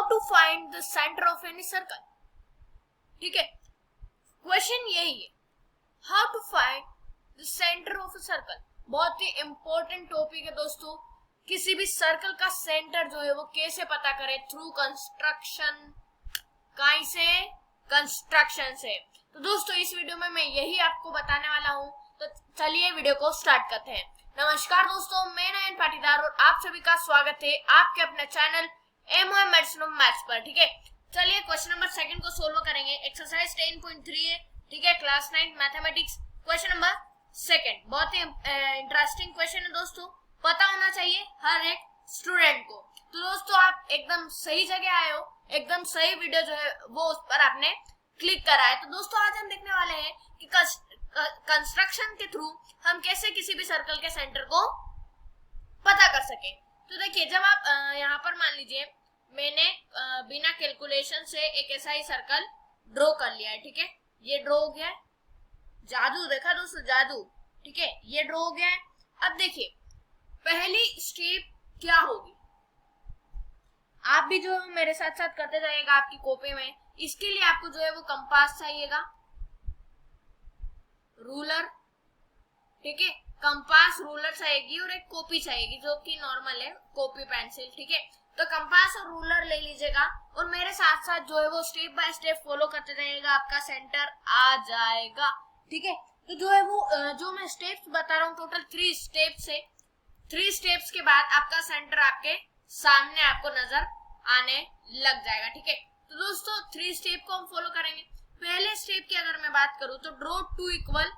To find the centre of any circle. ठीक है, question यही है, how to find the centre of a circle. बहुत ही इंपॉर्टेंट टॉपिक है दोस्तों। किसी भी सर्कल का सेंटर जो है वो कैसे पता करें, थ्रू कंस्ट्रक्शन। कहीं से? कंस्ट्रक्शन से। तो दोस्तों इस वीडियो में मैं यही आपको बताने वाला हूं, तो चलिए वीडियो को स्टार्ट करते हैं। नमस्कार दोस्तों, मैं नयन पाटीदार और आप सभी का स्वागत है आपके अपने channel MOM medicine of maths पर। ठीक है, चलिए क्वेश्चन नंबर 2 को सोल्व करेंगे। एक्सरसाइज 10.3 है, ठीक है, क्लास 9 मैथमेटिक्स। क्वेश्चन नंबर 2 बहुत ही इंटरेस्टिंग क्वेश्चन है दोस्तों, पता होना चाहिए हर एक स्टूडेंट को। तो दोस्तों आप एकदम सही जगह आए हो, एकदम सही वीडियो जो है वो उस पर आपने क्लिक करा है। तो दोस्तों आज हम देखने वाले हैं कि कंस्ट्रक्शन के थ्रू हम कैसे किसी भी सर्कल के सेंटर को पता कर सके। तो देखिए, जब आप यहाँ पर मान लीजिए मैंने बिना कैलकुलेशन से एक ऐसा ही सर्कल ड्रॉ कर लिया है। ठीक है, ये ड्रॉ हो गया है, जादू देखा दोस्तों, जादू। ठीक है, ये ड्रॉ हो गया है। अब देखिए पहली स्टेप क्या होगी, आप भी जो मेरे साथ साथ करते जाइएगा आपकी कॉपी में। इसके लिए आपको जो है वो कंपास चाहिएगा, रूलर। ठीक है, कंपास रूलर चाहिएगी और एक कॉपी चाहिएगी जो कि नॉर्मल है, कॉपी पेंसिल। ठीक है, तो कंपास और रूलर ले लीजिएगा और मेरे साथ साथ जो है वो स्टेप बाय स्टेप फॉलो करते जाइएगा, आपका सेंटर आ जाएगा। ठीक है, तो जो है वो जो मैं स्टेप्स बता रहा हूँ टोटल 3 स्टेप्स है। 3 स्टेप्स के बाद आपका सेंटर आपके सामने आपको नजर आने लग जाएगा। ठीक है, तो दोस्तों 3 स्टेप को हम फॉलो करेंगे। पहले स्टेप की अगर मैं बात करूं तो ड्रॉ 2 इक्वल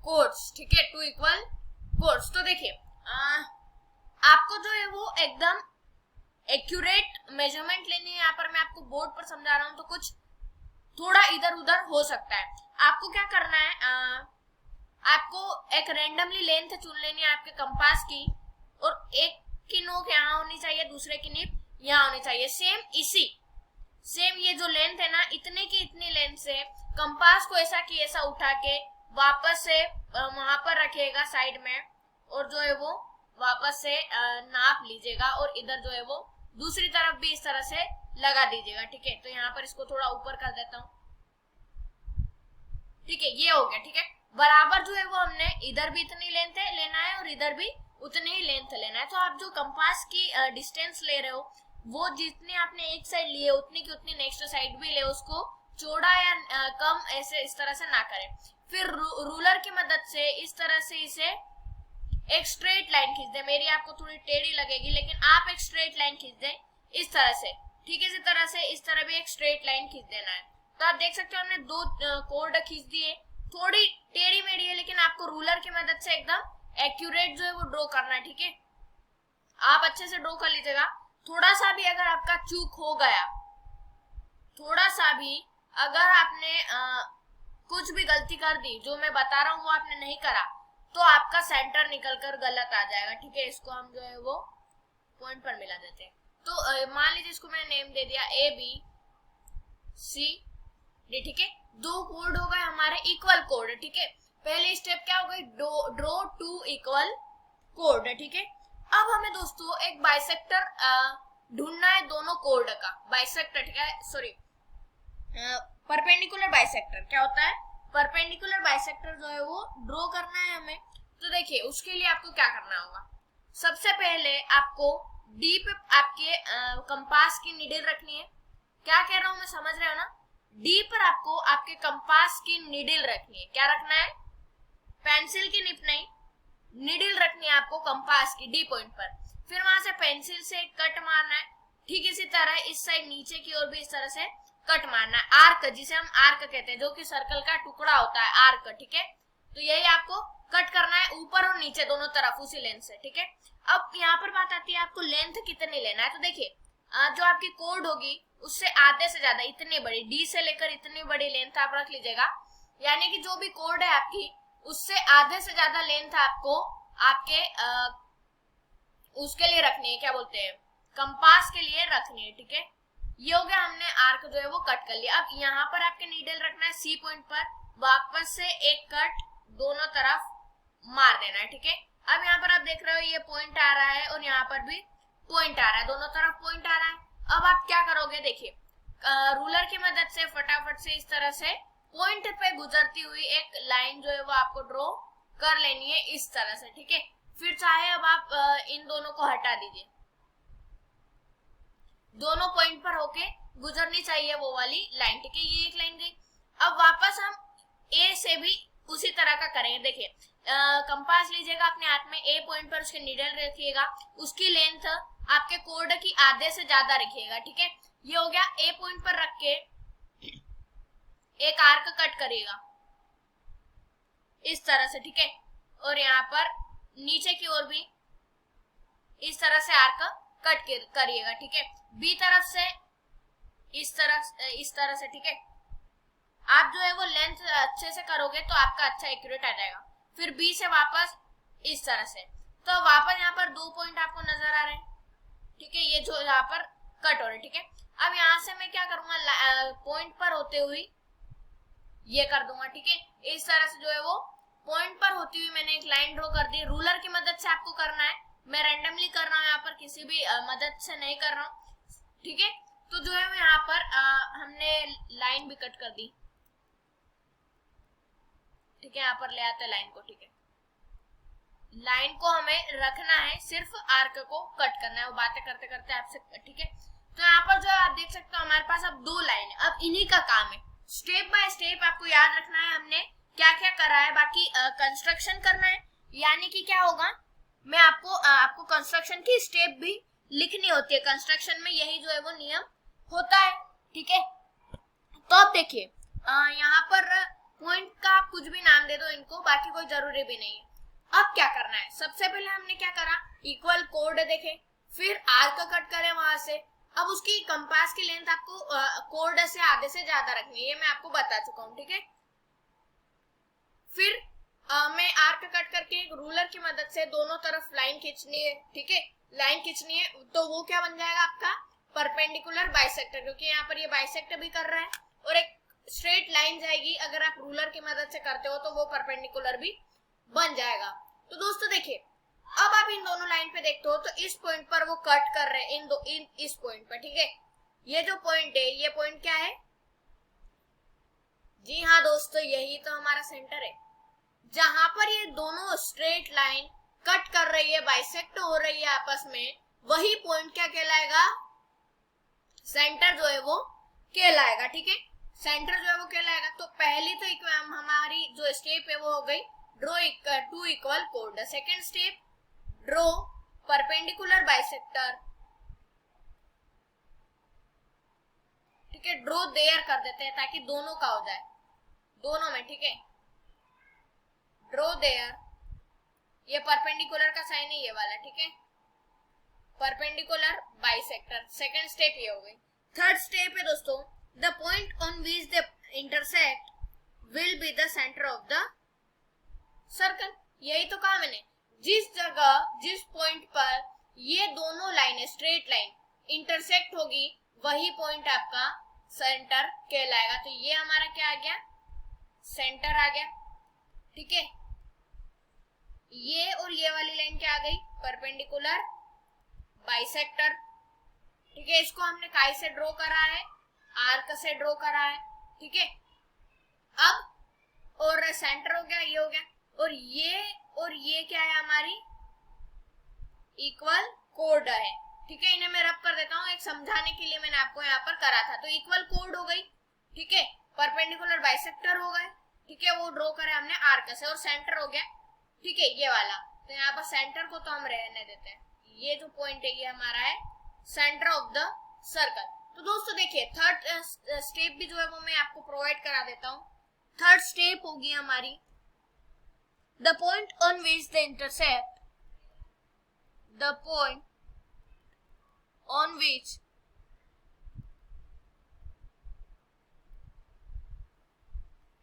कोड्स। ठीक है, 2 इक्वल कोड्स। तो देखिए आपको जो है वो एकदम एक्यूरेट मेजरमेंट लेनी है। यहाँ पर मैं आपको बोर्ड पर समझा रहा हूं तो कुछ थोड़ा इधर उधर हो सकता है। आपको क्या करना है, आपको एक रैंडमली लेंथ चुन लेनी है आपके कंपास की, और एक की नोक यहाँ होनी चाहिए, दूसरे की नीब यहाँ होनी चाहिए। सेम ये जो लेंथ है ना, इतने की इतनी लेंथ से कंपास को ऐसा की ऐसा उठा के वापस से वहां पर रखिएगा साइड में, और जो है वो वापस से नाप लीजिएगा और इधर जो है वो दूसरी तरफ भी इस तरह से लगा दीजिएगा। ठीक है, तो यहाँ पर इसको थोड़ा ऊपर कर देता हूँ। ठीक है, ये हो गया। ठीक है, बराबर जो है वो हमने इधर भी इतनी लेंथ है लेना है और इधर भी उतनी ही लेंथ लेना है। तो आप जो कंपास की डिस्टेंस ले रहे हो वो जितनी आपने एक साइड ली है उतनी की उतनी नेक्स्ट साइड भी ले, उसको चौड़ा या कम ऐसे इस तरह से ना करें। फिर रूलर की मदद से इस तरह से इसे एक स्ट्रेट लाइन खींच दे। मेरी आपको थोड़ी टेढ़ी लगेगी लेकिन आप एक स्ट्रेट लाइन खींच दें इस तरह से। ठीक है, इसी तरह से इस तरह भी एक स्ट्रेट लाइन खींच देना है। तो आप देख सकते हो हमने 2 कोड खींच दिए, थोड़ी टेढ़ी मेढ़ी है लेकिन आपको रूलर की मदद से एकदम एक्यूरेट जो है वो ड्रॉ करना है। ठीक है, आप अच्छे से ड्रॉ कर लीजिएगा। थोड़ा सा भी अगर आपका चूक हो गया, थोड़ा सा भी अगर आपने कुछ भी गलती कर दी, जो मैं बता रहा हूँ वो आपने नहीं करा, तो आपका सेंटर निकलकर गलत आ जाएगा। ठीक है, इसको हम जो है वो पॉइंट पर मिला देते हैं। तो मान लीजिए इसको मैंने नेम दे दिया ABCD। ठीक है, 2 कोड हो गए हमारे इक्वल कोड। ठीक है, पहली स्टेप क्या हो गई, ड्रॉ 2 इक्वल कोड। ठीक है, अब हमें दोस्तों एक बाइसेक्टर ढूंढना है दोनों कोड का। बाइसेक्टर, ठीक है, सॉरी परपेंडिकुलर बाइसेक्टर। क्या होता है, परपेंडिकुलर बाइसेक्टर जो है वो ड्रॉ करना है हमें। तो देखिए उसके लिए आपको क्या करना होगा, सबसे पहले आपको डी पे आपके कंपास की नीडल रखनी है। क्या कह रहा हूं मैं, समझ रहे हो ना? डी पर आपको आपके कंपास की नीडल रखनी है। क्या रखना है, पेंसिल की निप नहीं, नीडल रखनी है आपको कंपास की डी पॉइंट पर। फिर वहां से पेंसिल से कट मारना है। ठीक इसी तरह इस साइड नीचे की ओर भी इस तरह से कट मारना है। आर्क, जिसे हम आर्क कहते हैं, जो कि सर्कल का टुकड़ा होता है, आर्क। ठीक है, तो यही आपको कट करना है ऊपर और नीचे दोनों तरफ उसी लेंथ से। ठीक है, अब यहाँ पर बात आती है आपको लेंथ कितनी लेना है। तो देखिए जो आपकी कोड होगी उससे आधे से ज्यादा इतनी बड़ी, डी से लेकर इतनी बड़ी लेंथ आप रख लीजिएगा। यानी कि जो भी कोड है आपकी उससे आधे से ज्यादा लेंथ आपको आपके उसके लिए रखनी है, क्या बोलते हैं, कंपास के लिए रखनी है। ठीक है, ये हो गया, हमने आर्क जो है वो कट कर लिया। अब यहाँ पर आपके नीडल रखना है सी पॉइंट पर, वापस से एक कट, दोनों तरफ मार देना है, ठीक है। अब यहाँ पर आप देख रहे हो ये पॉइंट आ रहा है और यहाँ पर भी पॉइंट आ रहा है, दोनों तरफ पॉइंट आ रहा है। अब आप क्या करोगे, देखिए रूलर की मदद से फटाफट से इस तरह से पॉइंट पे गुजरती हुई एक लाइन जो है वो आपको ड्रॉ कर लेनी है इस तरह से, ठीक है। फिर चाहे अब आप इन दोनों को हटा दीजिए, दोनों पॉइंट पर होके गुजरनी चाहिए वो वाली लाइन, ठीक है। ये एक लाइन गई। अब वापस हम ए से भी उसी तरह का करेंगे। देखिए कंपास लीजिएगा अपने हाथ में, ए पॉइंट पर उसके नीडल रखिएगा, उसकी लेंथ आपके कोड की आधे से ज्यादा रखिएगा, ठीक है। ये हो गया। ए पॉइंट पर रख के एक आर्क कट करिएगा इस तरह से, ठीक है। और यहाँ पर नीचे की ओर भी इस तरह से आर्क कट करिएगा, ठीक है। बी तरफ से इस तरह से, ठीक है। आप जो है वो लेंथ अच्छे से करोगे तो आपका अच्छा एक्यूरेट आ जाएगा। फिर बी से वापस इस तरह से, तो वापस यहाँ पर 2 पॉइंट आपको नजर आ रहे हैं, ठीक है। ये जो यहाँ पर कट हो रहे हैं, ठीक है। अब यहाँ से मैं क्या करूंगा, पॉइंट पर होते हुए ये कर दूंगा, ठीक है। इस तरह से जो है वो पॉइंट पर होती हुई मैंने एक लाइन ड्रॉ कर दी। रूलर की मदद से आपको करना है, मैं रैंडमली कर रहा हूँ, यहाँ पर किसी भी मदद से नहीं कर रहा हूँ, ठीक है। तो जो है वो यहाँ पर हमने लाइन भी कट कर दी, ठीक है। यहाँ पर ले आते हैं लाइन को, ठीक है। लाइन को हमें रखना है, सिर्फ आर्क को कट करना है, वो बातें करते करते आपसे, ठीक है। तो यहाँ पर जो आप देख सकते हो हमारे पास अब 2 लाइन है। अब इन्हीं का काम है, स्टेप बाय स्टेप आपको याद रखना है हमने क्या क्या करा है। बाकी कंस्ट्रक्शन करना है, यानी कि क्या होगा, मैं आपको कंस्ट्रक्शन की स्टेप भी लिखनी होती है। कंस्ट्रक्शन में यही जो है वो नियम होता है, ठीक है। तो अब देखिए यहाँ पर पॉइंट का आप कुछ भी नाम दे दो इनको, बाकी कोई जरूरी भी नहीं है। अब क्या करना है, सबसे पहले हमने क्या करा, इक्वल कोड देखे, फिर आर्क कट करे वहां से। अब उसकी कंपास की लेंथ आपको कोड से आधे से ज्यादा रखनी है, ये मैं आपको बता चुका हूँ, ठीक है। फिर मैं आर्क कट करके एक रूलर की मदद से दोनों तरफ लाइन खींचनी है, ठीक है। लाइन खींचनी है तो वो क्या बन जाएगा आपका परपेंडिकुलर बाइसेक्टर, क्योंकि यहाँ पर ये बाइसेक्टर भी कर रहा है और एक स्ट्रेट लाइन जाएगी। अगर आप रूलर की मदद से करते हो तो वो परपेंडिकुलर भी बन जाएगा। तो दोस्तों देखिए अब आप इन दोनों लाइन पे देखते हो तो इस पॉइंट पर वो कट कर रहे हैं इस पॉइंट पर, ठीक है। ये जो पॉइंट है, ये पॉइंट क्या है, जी हाँ दोस्तों, यही तो हमारा सेंटर है। जहां पर ये दोनों स्ट्रेट लाइन कट कर रही है, बाइसेक्ट हो रही है आपस में, वही पॉइंट क्या कहलाएगा, सेंटर जो है वो कहलाएगा, ठीक है। सेंटर जो है वो कहलाएगा। तो पहली तो हमारी जो स्टेप है वो हो गई draw 2 equal code. Second step draw perpendicular bisector, ठीक है। ड्रॉ देयर कर देते हैं ताकि दोनों का हो जाए, दोनों में, ठीक है। ड्रॉ देयर, ये परपेंडिकुलर का साइन है ये वाला, ठीक है। परपेंडिकुलर बाइसेक्टर, सेकंड स्टेप ये हो गई। थर्ड स्टेप है दोस्तों, the point on which the intersect will be the centre of the circle. यही तो कहा मैंने, जिस जगह जिस पॉइंट पर ये दोनों लाइनें स्ट्रेट लाइन इंटरसेक्ट होगी वही पॉइंट आपका सेंटर कहलाएगा। तो ये हमारा क्या आ गया, सेंटर आ गया, ठीक है। ये और ये वाली लाइन क्या आ गई, परपेंडिकुलर बाइसेक्टर, ठीक है। इसको हमने काय से ड्रॉ करा है, आर्क से ड्रॉ करा है, ठीक है। अब और सेंटर हो गया, ये हो गया, और ये क्या है हमारी इक्वल कोड है, ठीक है। इन्हें मैं रब कर देता हूँ, एक समझाने के लिए मैंने आपको यहाँ पर करा था। तो इक्वल कोड हो गई, ठीक है। परपेंडिकुलर बाइसेक्टर हो गए, ठीक है, वो ड्रॉ करे हमने आर्क से, और सेंटर हो गया, ठीक है, ये वाला। तो यहाँ पर सेंटर को तो हम रहने देते हैं, ये जो पॉइंट है ये हमारा है सेंटर ऑफ द सर्कल। तो दोस्तों देखिए थर्ड स्टेप भी जो है वो मैं आपको प्रोवाइड करा देता हूँ। थर्ड स्टेप होगी हमारी the point on which the intersect, the point on विच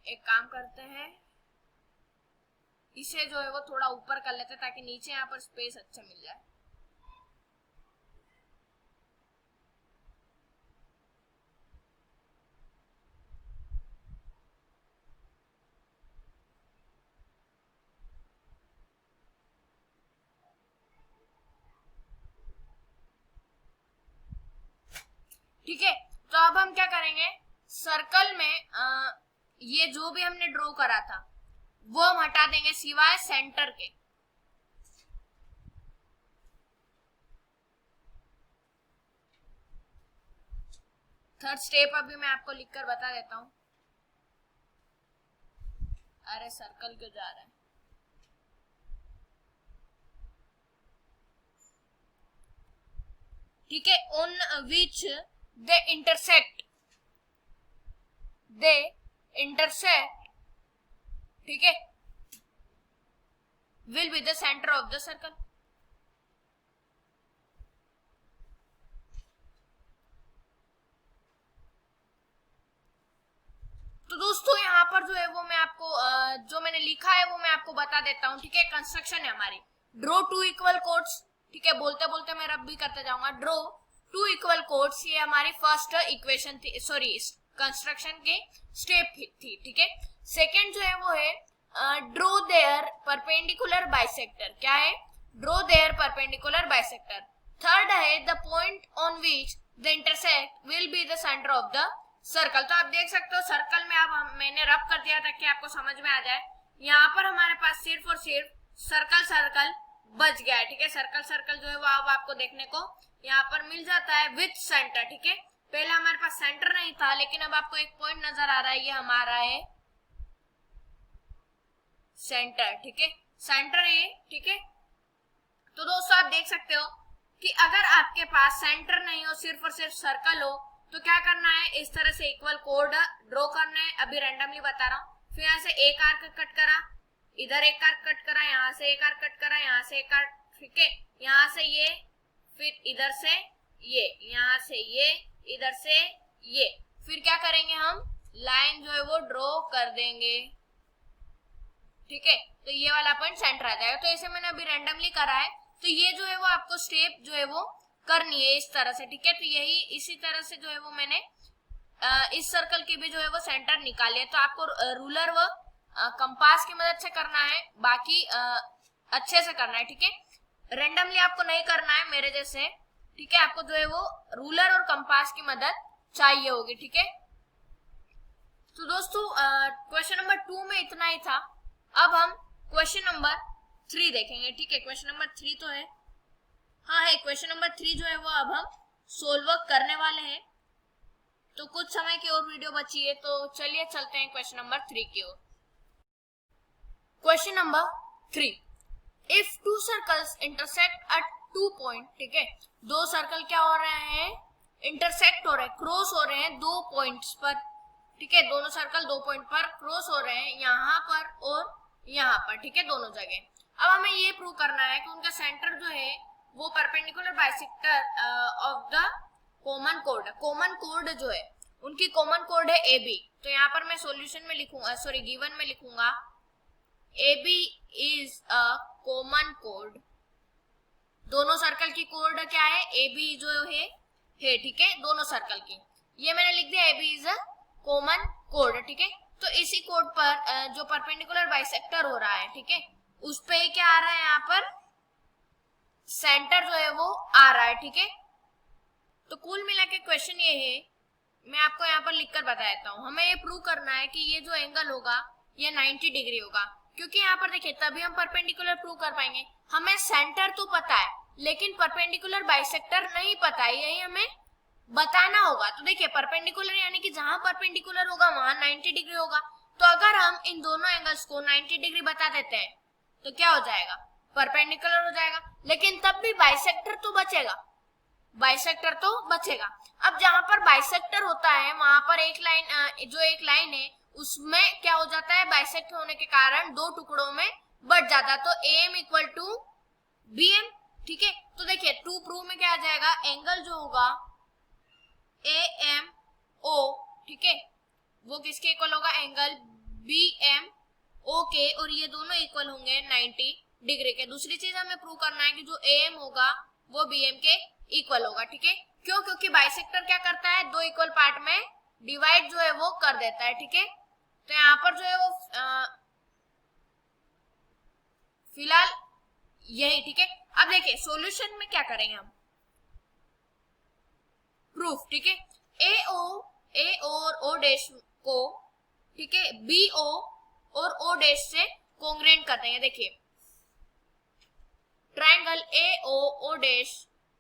एक काम करते हैं, इसे जो है वो थोड़ा ऊपर कर लेते हैं ताकि नीचे यहाँ पर स्पेस अच्छा मिल जाए। ठीक है। तो अब हम क्या करेंगे, सर्कल में ये जो भी हमने ड्रॉ करा था वो हम हटा देंगे सिवाय सेंटर के। थर्ड स्टेप अभी मैं आपको लिखकर बता देता हूं। अरे सर्कल क्यों जा रहा है, ठीक है। ऑन विच दे इंटरसेक्ट, ठीक है, will be the centre of the circle. तो दोस्तों यहाँ पर जो है वो मैं आपको जो मैंने लिखा है वो मैं आपको बता देता हूँ, ठीक है। कंस्ट्रक्शन है हमारी, ड्रॉ टू इक्वल कोड्स, ठीक है। बोलते बोलते मैं रब भी करते जाऊंगा। ड्रॉ टू इक्वल कोड्स, ये हमारी फर्स्ट इक्वेशन थी, सॉरी कंस्ट्रक्शन की स्टेप थी, ठीक है। सेकेंड जो है वो है ड्रॉ देयर परपेंडिकुलर बाइसेक्टर, क्या है, draw there perpendicular bisector. Third है the point on which the intersect will be the centre of the circle. तो आप देख सकते हो सर्कल में अब मैंने रब कर दिया ताकि आपको समझ में आ जाए। यहाँ पर हमारे पास सिर्फ और सिर्फ सर्कल बच गया है, ठीक है। सर्कल जो है वो अब आपको देखने को यहाँ पर मिल जाता है विथ सेंटर, ठीक है। पहले हमारे पास सेंटर नहीं था, लेकिन अब आपको एक पॉइंट नजर आ रहा है, ये हमारा है सेंटर, ठीक है, सेंटर है, ठीक है। तो दोस्तों आप देख सकते हो कि अगर आपके पास सेंटर नहीं हो, सिर्फ और सिर्फ सर्कल हो, तो क्या करना है, इस तरह से इक्वल कोड ड्रॉ करना है। अभी रैंडमली बता रहा हूँ। फिर यहाँ से एक आर्क कट करा, इधर एक आर्क कट करा, यहाँ से एक आर्क कट करा, यहाँ से एक आर्क, ठीक है, यहाँ से ये, फिर इधर से ये, यहाँ से ये, इधर से ये, फिर क्या करेंगे हम, लाइन जो है वो ड्रॉ कर देंगे, ठीक है। तो ये वाला पॉइंट सेंटर आ जाएगा। तो ऐसे मैंने अभी रैंडमली करा है, तो ये जो है वो आपको स्टेप जो है वो करनी है इस तरह से, ठीक है। तो यही इसी तरह से जो है वो मैंने इस सर्कल की भी जो है वो सेंटर निकाली है। तो आपको रूलर व कंपास की मदद से करना है, बाकी अच्छे से करना है, ठीक है। रेंडमली आपको नहीं करना है मेरे जैसे, ठीक है। आपको जो है वो रूलर और कंपास की मदद चाहिए होगी, ठीक है। तो दोस्तों क्वेश्चन नंबर 2 में इतना ही था। अब हम क्वेश्चन नंबर 3 देखेंगे, ठीक है। क्वेश्चन नंबर 3 तो है, हाँ है, क्वेश्चन नंबर 3 जो है वो अब हम सोल्व करने वाले हैं। तो कुछ समय की और वीडियो बची है, तो चलिए चलते हैं क्वेश्चन नंबर 3 की ओर। Question number 3, if two circles intersect at 2 point, ठीक है, दो सर्कल क्या हो रहे हैं, इंटरसेक्ट हो रहे हैं, क्रॉस हो रहे हैं 2 पॉइंट्स पर, ठीक है। दोनों सर्कल 2 पॉइंट पर क्रॉस हो रहे हैं, यहाँ पर और यहाँ पर, ठीक है, दोनों जगह। अब हमें ये प्रूव करना है कि उनका सेंटर जो है वो perpendicular bisector of the common code, common code जो है उनकी कॉमन कोड है ए बी। तो यहाँ पर मैं सॉल्यूशन में लिखूंगा, सॉरी गिवन में लिखूंगा A B is a common कोड। दोनों सर्कल की कोड क्या है, ए बी जो है, ठीक है, दोनों सर्कल की। ये मैंने लिख दिया A B is a common कोड, ठीक है। तो इसी कोड पर जो परपेंडिकुलर बाइसेक्टर हो रहा है, ठीक है, उस पे क्या आ रहा है, यहाँ पर सेंटर जो है वो आ रहा है, ठीक है। तो कुल मिला के क्वेश्चन ये है, मैं आपको यहाँ पर लिखकर बता देता हूँ। हमें ये प्रूव करना है कि ये जो एंगल होगा ये 90 डिग्री होगा, क्योंकि यहाँ पर देखिए तभी हम परपेंडिकुलर प्रूव कर पाएंगे। हमें सेंटर तो पता है लेकिन परपेंडिकुलर बाइसेक्टर नहीं पता है, यही हमें बताना होगा। तो देखिए परपेंडिकुलर यानी कि जहां परपेंडिकुलर होगा वहां 90 डिग्री होगा। तो अगर हम इन दोनों एंगल्स को 90 डिग्री बता देते हैं तो क्या हो जाएगा, परपेंडिकुलर हो जाएगा। लेकिन तब भी बाइसेक्टर तो बचेगा, बाइसेक्टर तो बचेगा। अब जहां पर बाइसेक्टर होता है वहां पर एक लाइन, जो एक लाइन है उसमें क्या हो जाता है, बाइसेक्ट होने के कारण दो टुकड़ों में बढ़ जाता है। तो AM इक्वल टू BM, ठीक है। तो देखिए टू प्रूव में क्या आ जाएगा, एंगल जो होगा AMO, ठीक है, वो किसके इक्वल होगा, एंगल BMO के, और ये दोनों इक्वल होंगे 90 डिग्री के। दूसरी चीज हमें प्रूव करना है कि जो AM होगा वो BM के इक्वल होगा, ठीक है। क्यों, क्योंकि बाइसेक्टर क्या करता है, दो इक्वल पार्ट में डिवाइड जो है वो कर देता है, ठीक है। तो यहाँ पर जो है वो फिलहाल यही, ठीक है। अब देखिए सॉल्यूशन में क्या करेंगे हम, प्रूफ, ठीक है। ए और ओ डैश को, ठीक है, बी ओ और ओ डैश से कोंग्रेंट करते हैं। देखिए triangle A O dash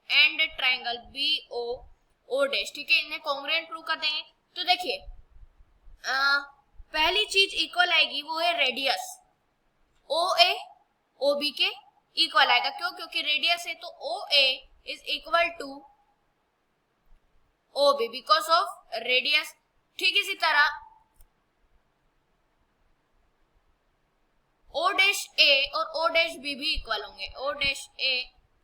and triangle B O dash, ठीक है, इन्हें कोंग्रेंट प्रूव कर देंगे। तो देखिए पहली चीज इक्वल आएगी वो है radius, O A O B के इक्वल आएगा। क्यों? क्योंकि रेडियस है तो O A is equal to O B because of radius. ठीक इसी तरह ओ डैश ए और ओ डैश बी भी इक्वल होंगे, O dash A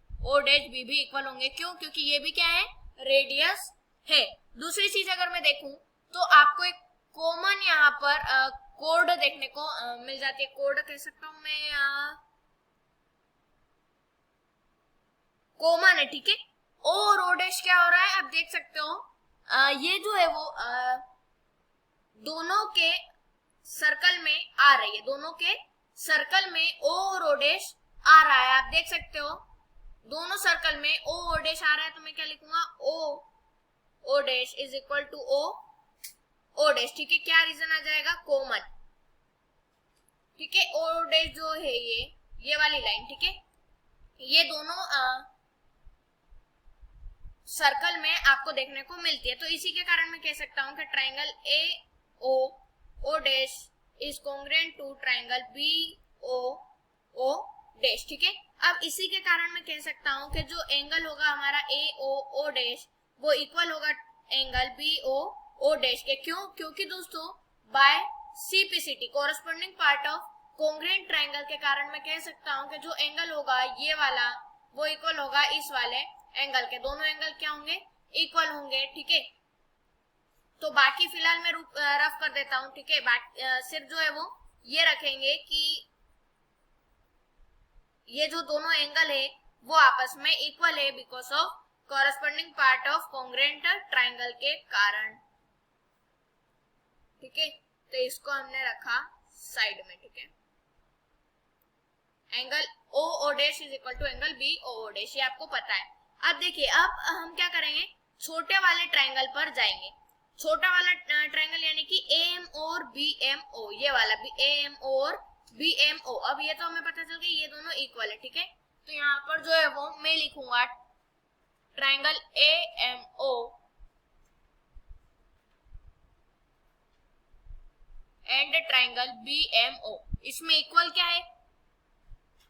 O dash B भी इक्वल होंगे। क्यों? क्योंकि ये भी क्या है, रेडियस है। दूसरी चीज अगर मैं देखूं तो आपको एक कॉमन यहाँ पर कोड देखने को मिल जाती है। कोड कह सकता हूं मैं, कॉमन है, ठीक है। ओ और ओ डैश क्या हो रहा है आप देख सकते हो, ये जो है वो दोनों के सर्कल में आ रही है, दोनों के सर्कल में ओ और ओ डैश आ रहा है। आप देख सकते हो दोनों सर्कल में ओ और डैश आ रहा है, तो मैं क्या लिखूंगा, O dash is equal to O dash, ठीक है। क्या रीजन आ जाएगा, कॉमन, ठीक है। ओ डैश जो है ये वाली लाइन, ठीक है, ये दोनों सर्कल में आपको देखने को मिलती है। तो इसी के कारण मैं कह सकता हूं कि triangle A O dash is congruent to triangle B O dash, ठीक है। अब इसी के कारण मैं कह सकता हूं कि जो एंगल होगा हमारा ए ओ डैश वो इक्वल होगा एंगल बी ओ डैश के। क्यों? क्योंकि दोस्तों by CPCT corresponding part of congruent triangle के कारण मैं कह सकता हूं कि जो एंगल होगा ये वाला वो इक्वल होगा इस वाले एंगल के। दोनों एंगल क्या होंगे, इक्वल होंगे, ठीक है। तो बाकी फिलहाल मैं रफ कर देता हूं, ठीक है। सिर्फ जो है वो ये रखेंगे कि ये जो दोनों एंगल है वो आपस में इक्वल है because of corresponding part of congruent triangle के कारण, ठीक है। तो इसको हमने रखा साइड में, ठीक है। Angle O dash is equal to angle B O dash, ये आपको पता है। अब देखिए अब हम क्या करेंगे, छोटे वाले ट्राइंगल पर जाएंगे। छोटा वाला ट्राइंगल यानी कि एम और बी एम ओ, ये वाला भी एम और बी एम ओ। अब ये तो हमें पता चल गया ये दोनों इक्वल है, ठीक है। तो यहाँ पर जो है वो मैं लिखूंगा triangle A M O and triangle B M O, इसमें इक्वल क्या है,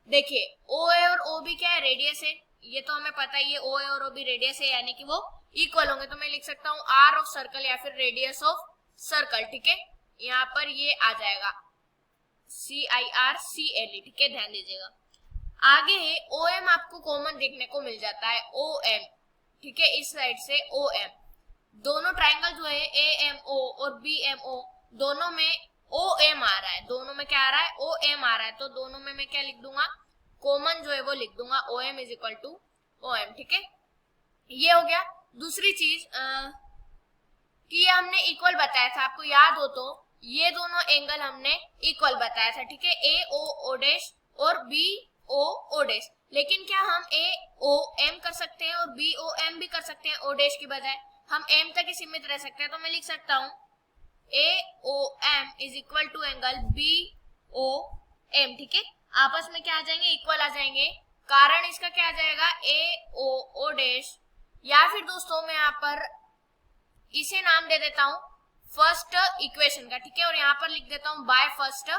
देखिए ओ ए और ओ बी क्या है, रेडियस है, ये तो हमें पता ही है। ओ ए और ओ बी रेडियस है यानी कि वो इक्वल होंगे। तो मैं लिख सकता हूँ आर ऑफ सर्कल या फिर रेडियस ऑफ सर्कल, ठीक है। यहाँ पर ये आ जाएगा CIRCLE, ठीक है, ध्यान दीजिएगा। आगे है ओ एम, आपको कॉमन देखने को मिल जाता है ओ एम, ठीक है, इस साइड से ओ एम। दोनों ट्राइंगल जो है ए एम ओ और बी एम ओ दोनों में ओ एम आ रहा है, दोनों में क्या आ रहा है, ओ एम आ रहा है। तो दोनों में मैं क्या लिख दूंगा, कॉमन जो है वो लिख दूंगा O M is equal to O M, ठीक है। ये हो गया। दूसरी चीज कि ये हमने इक्वल बताया था, आपको याद हो तो ये दोनों एंगल हमने इक्वल बताया था, ठीक है, ए ओ डैश और बी ओ डैश। लेकिन क्या हम ए ओ एम कर सकते हैं और बी ओ एम भी कर सकते हैं, ओ डैश की बजाय हम एम तक ही सीमित रह सकते हैं। तो मैं लिख सकता हूं A O M is equal to angle B O M, ठीक है। आपस में क्या आ जाएंगे, इक्वल आ जाएंगे। कारण इसका क्या आ जाएगा, ए ओ डैश, या फिर दोस्तों मैं यहाँ पर इसे नाम दे देता हूं फर्स्ट इक्वेशन का, ठीक है, और यहाँ पर लिख देता हूं बाय फर्स्ट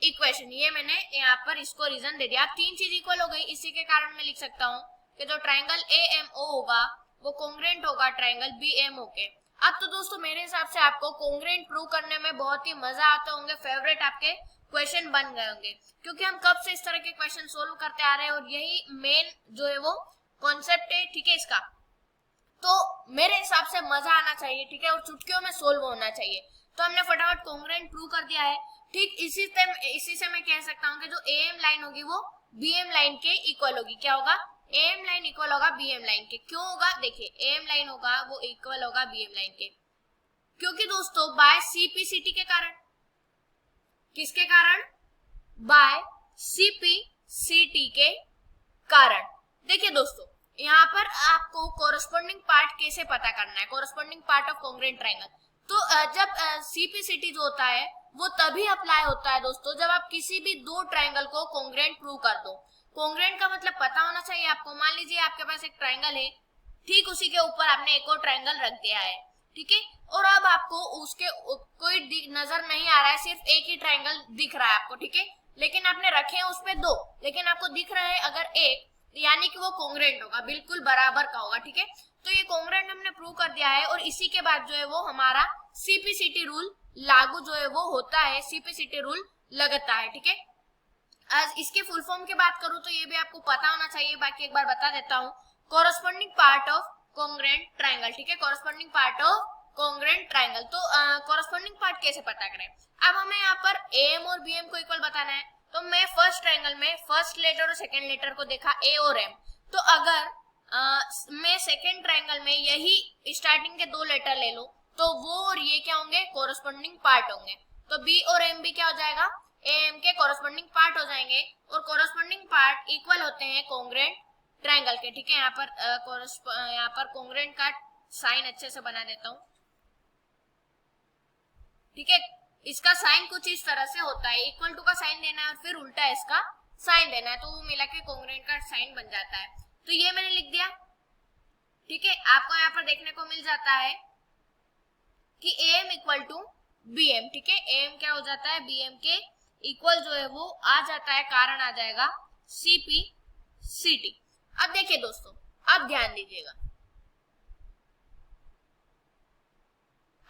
इक्वेशन। ये मैंने यहाँ पर इसको रीजन दे दिया। अब तीन चीज इक्वल हो गई, इसी के कारण मैं लिख सकता हूँ कि जो ट्राइंगल ए एम ओ होगा वो कॉन्ग्रुएंट होगा ट्राइंगल बी एम ओ के। अब तो दोस्तों मेरे हिसाब से आपको कॉन्ग्रुएंट प्रूव करने में बहुत ही मजा आते होंगे, फेवरेट आपके क्वेश्चन बन गए होंगे, क्योंकि हम कब से इस तरह के क्वेश्चन सोल्व करते आ रहे हैं और यही मेन जो है वो कॉन्सेप्ट है, ठीक है, इसका। तो मेरे हिसाब से मजा आना चाहिए, ठीक है, और चुटकियों में सोल्व होना चाहिए। तो हमने फटाफट कॉन्ग्रुएंट प्रूव कर दिया है। ठीक इसी से मैं कह सकता हूँ कि जो ए एम लाइन होगी वो बी एम लाइन के इक्वल होगी। क्या होगा, ए एम लाइन इक्वल होगा बी एम लाइन के। क्यों होगा, देखिए ए एम लाइन होगा वो इक्वल होगा बी एम लाइन के, क्योंकि दोस्तों बाय सीपीसीटी के कारण, किसके कारण, बाय सीपीसीटी के कारण। देखिए दोस्तों यहाँ पर आपको कोरस्पोंडिंग पार्ट कैसे पता करना है, corresponding part of congruent triangle. तो जब सीपीसीटी जो होता है वो तभी अप्लाई होता है दोस्तों जब आप किसी भी दो ट्रायंगल को कॉन्ग्रुएंट प्रूव कर दो। कॉन्ग्रुएंट का मतलब पता होना चाहिए आपको। मान लीजिए आपके पास एक ट्रायंगल है, ठीक उसी के ऊपर आपने एक और ट्रायंगल रख दिया है, ठीक है, और अब आपको उसके कोई नजर नहीं आ रहा है, सिर्फ एक ही ट्रायंगल दिख रहा है आपको, ठीक है, लेकिन आपने रखे हैं उसपे दो, लेकिन आपको दिख रहा है अगर एक, यानी कि वो कॉन्ग्रुएंट होगा, बिल्कुल बराबर का होगा, ठीक है। तो ये कॉन्ग्रुएंट हमने प्रूव कर दिया है और इसी के बाद जो है वो हमारा सीपीसीटी रूल लागू जो है वो होता है, सीपीसीटी रूल लगता है, ठीक है। आज इसके फुल फॉर्म की बात करूं तो ये भी आपको पता होना चाहिए, बाकी एक बार बता देता हूं। Corresponding part of congruent triangle, ठीक है, corresponding part of congruent triangle. तो कोरस्पोंडिंग पार्ट कैसे पता करें? अब हमें यहाँ पर एम और बीएम को इक्वल बताना है, तो मैं फर्स्ट ट्रायंगल में फर्स्ट लेटर और सेकंड लेटर को देखा ए और एम, तो अगर मैं सेकंड ट्रायंगल में यही स्टार्टिंग के दो लेटर ले लो तो वो और ये क्या होंगे, कोरस्पोंडिंग पार्ट होंगे। तो बी और एम भी क्या हो जाएगा, ए एम के कोरस्पोंडिंग पार्ट हो जाएंगे, और कोरस्पोंडिंग पार्ट इक्वल होते हैं कॉन्ग्रुएंट ट्रायंगल के, ठीक है। यहाँ पर कॉन्ग्रुएंट का साइन अच्छे से बना देता हूँ, ठीक है। इसका साइन कुछ इस तरह से होता है, इक्वल टू का साइन देना है और फिर उल्टा इसका साइन देना है, तो वो मिला के कॉन्ग्रुएंट का साइन बन जाता है। तो ये मैंने लिख दिया, ठीक है। आपको यहाँ पर देखने को मिल जाता है कि A M equal to B M, ठीक है, ए एम क्या हो जाता है, बी एम के इक्वल जो है वो आ जाता है, कारण आ जाएगा सीपीसीटी। अब देखिए दोस्तों, अब ध्यान दीजिएगा,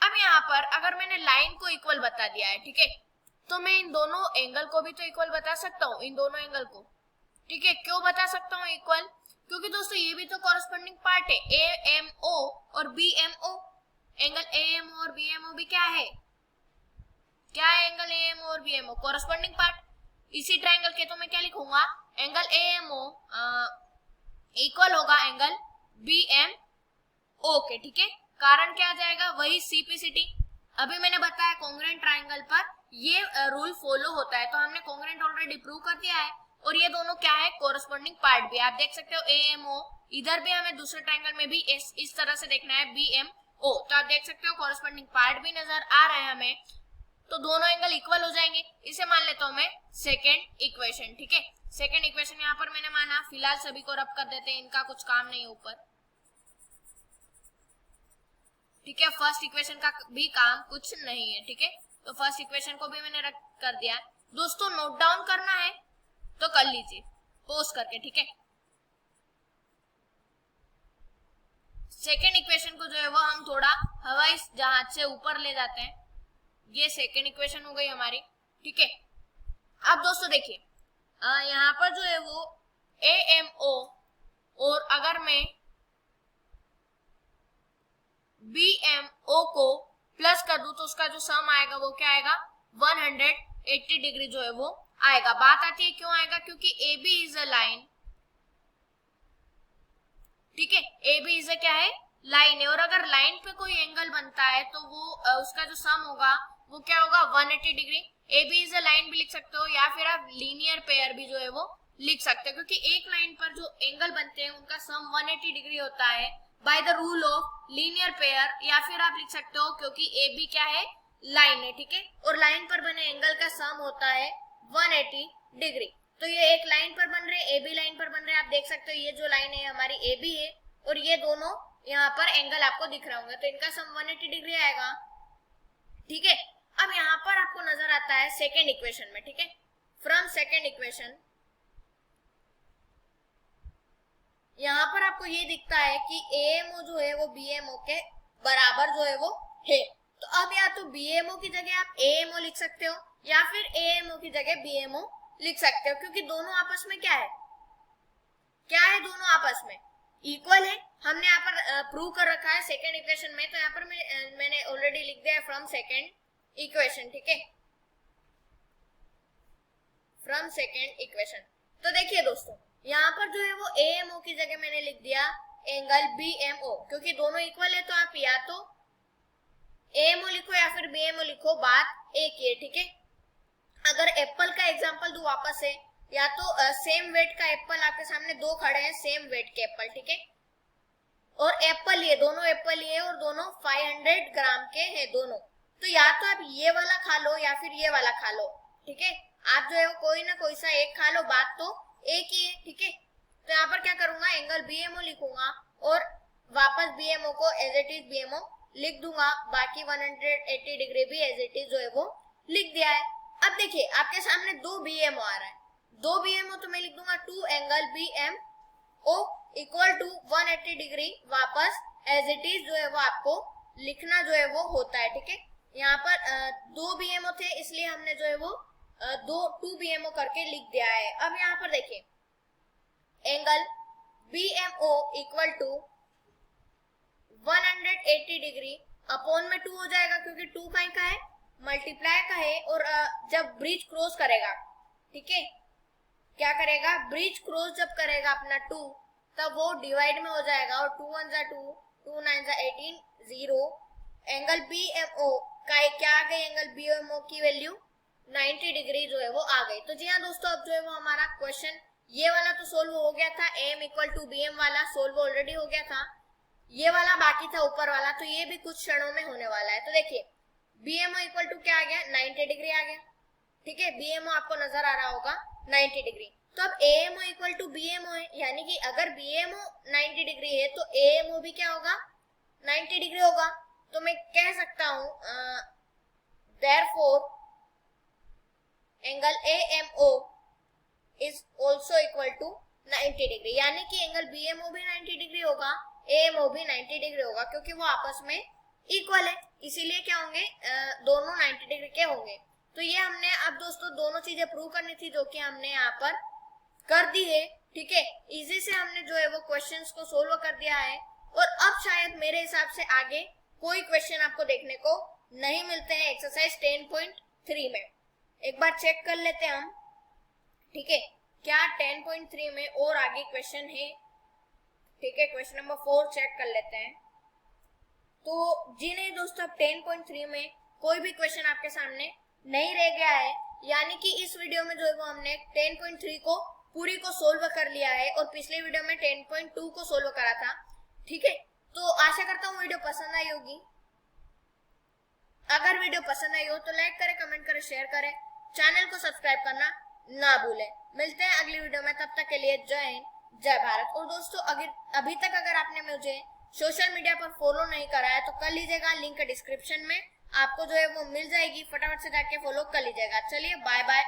अब यहाँ पर अगर मैंने लाइन को इक्वल बता दिया है, ठीक है, तो मैं इन दोनों एंगल को भी तो इक्वल बता सकता हूँ, इन दोनों एंगल को, ठीक है। क्यों बता सकता हूँ इक्वल? क्योंकि दोस्तों ये भी तो कॉरस्पोंडिंग पार्ट है, ए एम ओ और B M O, angle A M O और बी एम ओ भी क्या है, क्या है एंगल ए एम ओ और B M O, corresponding part. इसी ट्रायंगल के तो मैं क्या लिखूंगा, angle A M O equal होगा एंगल बी एम ओ के, ठीक है। कारण क्या आ जाएगा, वही सीपीसीटी। अभी मैंने बताया कॉन्ग्रुएंट ट्रायंगल पर ये रूल फॉलो होता है, तो हमने कॉन्ग्रुएंट ऑलरेडी प्रूव कर दिया है, और ये दोनों क्या है, कोरस्पोंडिंग पार्ट भी। आप देख सकते हो ए एम ओ, इधर भी हमें दूसरे ट्रायंगल में भी इस तरह से देखना है बी एम ओ, तो आप देख सकते हो कोरस्पोंडिंग पार्ट भी नजर आ रहे हैं हमें, तो दोनों एंगल इक्वल हो जाएंगे। इसे मान लेता हूं मैं सेकेंड इक्वेशन, ठीक है। सेकेंड इक्वेशन यहाँ पर मैंने माना, फिलहाल सभी को रब कर देते हैं, इनका कुछ काम नहीं ऊपर, ठीक है। फर्स्ट इक्वेशन का भी काम कुछ नहीं है, ठीक है, तो फर्स्ट इक्वेशन को भी मैंने रख कर दिया। दोस्तों नोट डाउन करना है तो कर लीजिए पोस्ट करके, ठीक है। सेकेंड इक्वेशन को जो है वो हम थोड़ा हवाई जहाज से ऊपर ले जाते हैं, ये सेकेंड इक्वेशन हो गई हमारी, ठीक है। अब दोस्तों देखिए, यहाँ पर जो है वो ए एम ओ, और अगर मैं बी एम ओ को प्लस कर दूं तो उसका जो सम आएगा वो क्या आएगा, 180 डिग्री जो है वो आएगा। बात आती है क्यों आएगा, क्योंकि A B is a line, ठीक है, ए बी इज अ क्या है, लाइन है, और अगर लाइन पे कोई एंगल बनता है तो वो उसका जो सम होगा वो क्या होगा, 180 degree. A B is a line भी लिख सकते हो, या फिर आप लीनियर पेयर भी जो है वो लिख सकते हो, क्योंकि एक लाइन पर जो एंगल बनते हैं उनका सम 180 डिग्री होता है by the rule of linear pair, या फिर आप लिख सकते हो क्योंकि ए बी क्या है, लाइन है, ठीक है, और लाइन पर बने एंगल का सम होता है 180 डिग्री। तो ये एक लाइन पर बन रहे हैं, ए बी लाइन पर बन रहे हैं, आप देख सकते हो ये जो लाइन है हमारी ए बी है, और ये दोनों यहाँ पर एंगल आपको दिख रहे होंगे, तो इनका सम 180 डिग्री आएगा, ठीक है। अब यहाँ पर आपको नजर आता है सेकेंड इक्वेशन में, ठीक है, फ्रॉम सेकेंड इक्वेशन यहाँ पर आपको ये दिखता है कि एएमओ जो है वो बीएमओ के बराबर जो है वो है। तो अब या तो बीएमओ की जगह आप एएमओ लिख सकते हो, या फिर एएमओ की जगह बीएमओ लिख सकते हो, क्योंकि दोनों आपस में क्या है, क्या है, दोनों आपस में इक्वल है। हमने यहाँ पर प्रूव कर रखा है सेकेंड इक्वेशन में, तो यहाँ पर मैंने ऑलरेडी लिख दिया है फ्रॉम सेकेंड इक्वेशन, ठीक है, फ्रॉम सेकेंड इक्वेशन। तो देखिए दोस्तों, यहाँ पर जो है वो एएमओ की जगह मैंने लिख दिया एंगल बीएमओ, क्योंकि दोनों इक्वल है, तो आप या तो एएमओ लिखो या फिर बीएमओ लिखो, बात एक ही है, ठीक है। अगर एप्पल का एग्जांपल दूं वापस से, या तो सेम वेट का एप्पल आपके सामने दो खड़े हैं, सेम वेट के एप्पल, ठीक है, और एप्पल ये दोनों एप्पल ये और दोनों 500 ग्राम के हैं दोनों, तो या तो आप ये वाला खा लो या फिर ये वाला खा लो, ठीक है। आप जो है वो कोई ना कोई सा एक खा लो, बात तो एक ही है, ठीक है। तो यहाँ पर क्या करूंगा, एंगल बीएमओ लिखूंगा और वापस बीएमओ को एज इट इज बीएमओ लिख दूंगा, बाकी 180 डिग्री भी एज इट इज जो है वो लिख दिया है। अब देखिए आपके सामने दो बीएमओ आ रहा है, दो बीएमओ तो मैं लिख दूंगा 2 angle BMO equal to 180 degree, वापस एज इट इज जो है वो आपको लिखना जो है वो होता है, ठीक है। यहाँ पर दो बीएमओ थे इसलिए हमने जो है वो 2 बीएमओ करके लिख दिया है। अब यहाँ पर देखिए angle BMO equal to 180 degree upon में 2 हो जाएगा, क्योंकि 2 का है, मल्टीप्लाई का है, और जब ब्रिज क्रॉस करेगा, ठीक है, क्या करेगा, ब्रिज क्रॉस जब करेगा अपना 2 तब वो डिवाइड में हो जाएगा, और 2 1 जा 2, 2 9 जा 18, 0। एंगल बीएमओ का क्या आ गई, एंगल बीएमओ की वैल्यू 90 डिग्री जो है वो आ गई। तो जी हाँ दोस्तों, अब जो है वो हमारा क्वेश्चन ये वाला तो सोल्व हो गया था, एम इक्वल टू बीएम वाला सोल्व ऑलरेडी हो गया था, ये वाला बाकी था ऊपर वाला, तो ये भी कुछ क्षणों में होने वाला है। तो देखिए बीएमओ इक्वल टू क्या आ गया, 90 डिग्री आ गया, ठीक है, बीएमओ आपको नजर आ रहा होगा 90 डिग्री। तो अब एएमओ इक्वल टू बीएमओ है, यानी कि अगर बीएमओ 90 डिग्री है तो एएमओ भी क्या होगा, 90 डिग्री होगा। तो मैं कह सकता हूं therefore angle AMO is also equal to 90 degree, यानी कि एंगल बीएमओ भी 90 डिग्री होगा, एएमओ भी 90 डिग्री होगा, क्योंकि वो आपस में इक्वल है, इसीलिए क्या होंगे, दोनों 90 डिग्री के होंगे। तो ये हमने अब दोस्तों दोनों चीजें प्रूव करनी थी, जो कि हमने यहाँ पर कर दी है, ठीक है। इजी से हमने जो है वो क्वेश्चंस को सोल्व कर दिया है, और अब शायद मेरे हिसाब से आगे कोई क्वेश्चन आपको देखने को नहीं मिलते हैं एक्सरसाइज 10.3 में। एक बार चेक कर लेते हैं हम, ठीक है, क्या 10.3 में और आगे क्वेश्चन है, ठीक है। क्वेश्चन नंबर 4 चेक कर लेते हैं। तो जी नहीं दोस्तों, अब 10.3 में कोई भी क्वेश्चन आपके सामने नहीं रह गया है, यानी कि इस वीडियो में जो है वो हमने 10.3 को पूरी को सोल्व कर लिया है, और पिछले वीडियो में 10.2 को सोल्व करा था, ठीक है। तो आशा करता हूँ वीडियो पसंद आई होगी। अगर वीडियो पसंद आई हो तो लाइक करें, कमेंट करें, शेयर करें, चैनल को सब्सक्राइब करना ना भूलें। मिलते हैं अगली वीडियो में, तब तक के लिए जय हिंद, जय भारत। और दोस्तों अभी तक अगर आपने मुझे सोशल मीडिया पर फॉलो नहीं करा है तो कर लीजिएगा, लिंक डिस्क्रिप्शन में आपको जो है वो मिल जाएगी, फटाफट से जाके फॉलो कर लीजिएगा। चलिए बाय बाय।